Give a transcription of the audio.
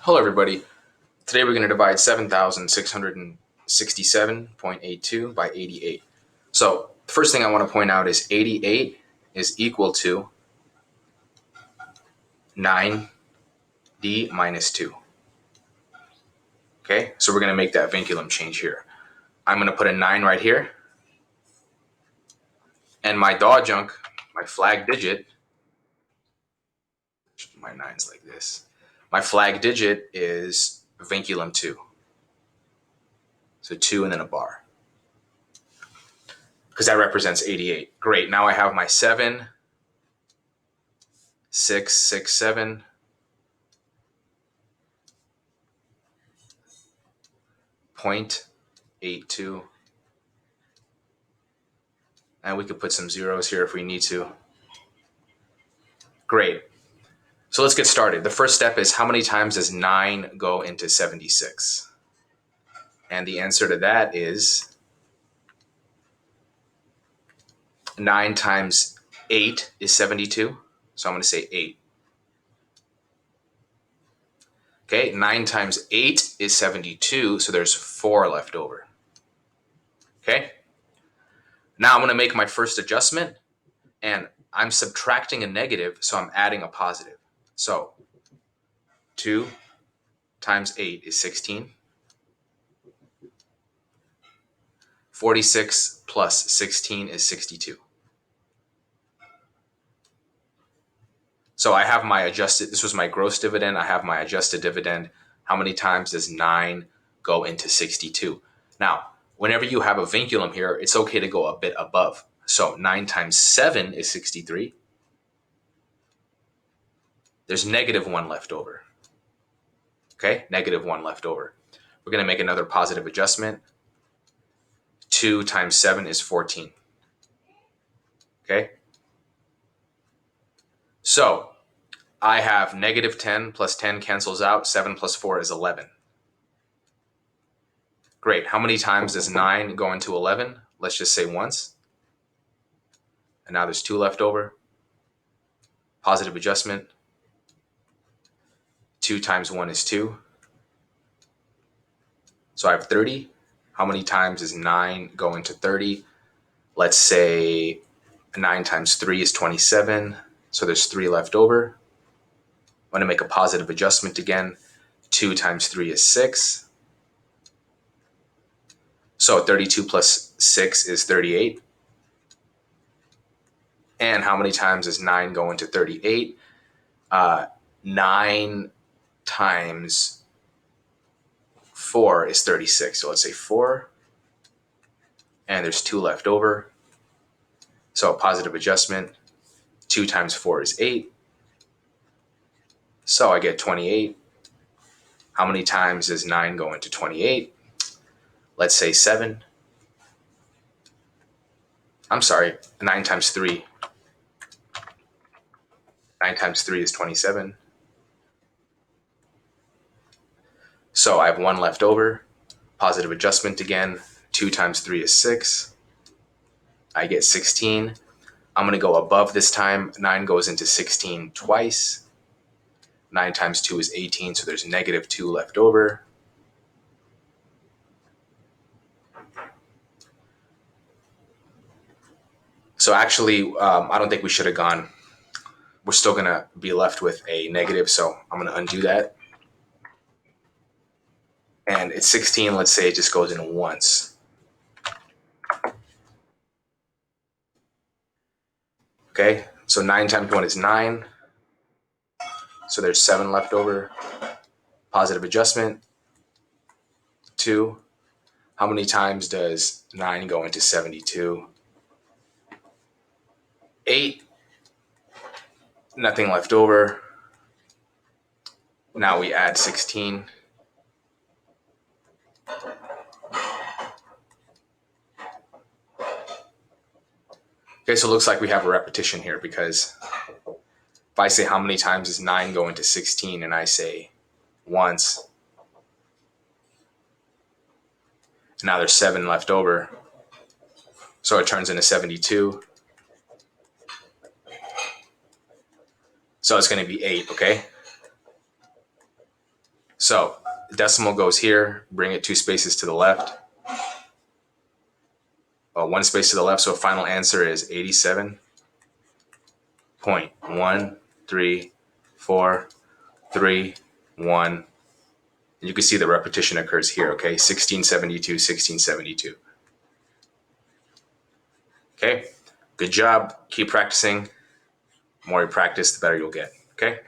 Hello, everybody. Today we're going to divide 7,667.82 by 88. So the first thing I want to point out is 88 is equal to 9d minus 2. Okay, so we're going to make that vinculum change here. I'm going to put a 9 right here. And my adjunct, my flag digit, my 9's like this. My flag digit is vinculum 2. So 2 and then a bar. Because that represents 88. Great. Now I have my 7, 6, 6, 7, 0.82. And we could put some zeros here if we need to. Great. So let's get started. The first step is how many times does 9 go into 76? And the answer to that is 9 times 8 is 72. So I'm going to say 8. Okay, 9 times 8 is 72, so there's 4 left over. Okay, now I'm going to make my first adjustment, and I'm subtracting a negative, so I'm adding a positive. So 2 times 8 is 16. 46 plus 16 is 62. So I have my adjusted, this was my gross dividend. I have my adjusted dividend. How many times does 9 go into 62? Now, whenever you have a vinculum here, it's okay to go a bit above. So 9 times 7 is 63. There's negative 1 left over. Okay, negative 1 left over. We're going to make another positive adjustment. 2 times 7 is 14. Okay. So I have negative 10 plus 10 cancels out. 7 plus 4 is 11. Great. How many times does 9 go into 11? Let's just say once. And now there's 2 left over. Positive adjustment. 2 times 1 is 2. So I have 30. How many times does 9 go into 30? Let's say 9 times 3 is 27. So there's 3 left over. I'm going to make a positive adjustment again. 2 times 3 is 6. So 32 plus 6 is 38. And how many times does 9 go into 38? 9 times 4 is 36. So let's say 4. And there's 2 left over. So a positive adjustment. 2 times 4 is 8. So I get 28. How many times does 9 go into 28? Let's say 7. I'm sorry, 9 times 3. 9 times 3 is 27. So I have 1 left over. Positive adjustment again. 2 times 3 is 6. I get 16. I'm going to go above this time. 9 goes into 16 twice. 9 times 2 is 18, so there's negative 2 left over. So actually, I don't think we should have gone. We're still going to be left with a negative, so I'm going to undo that. And it's 16, let's say it just goes in once. Okay, so 9 times 1 is 9. So there's 7 left over. Positive adjustment. 2. How many times does 9 go into 72? 8. Nothing left over. Now we add 16. Okay, so it looks like we have a repetition here because if I say how many times does 9 go into 16 and I say once, now there's 7 left over. So it turns into 72. So it's going to be 8, okay? So decimal goes here, bring it 2 spaces to the left. 1 space to the left, so final answer is 87.134331. You can see the repetition occurs here, okay? 1672, 1672. Okay, good job. Keep practicing. The more you practice, the better you'll get, okay?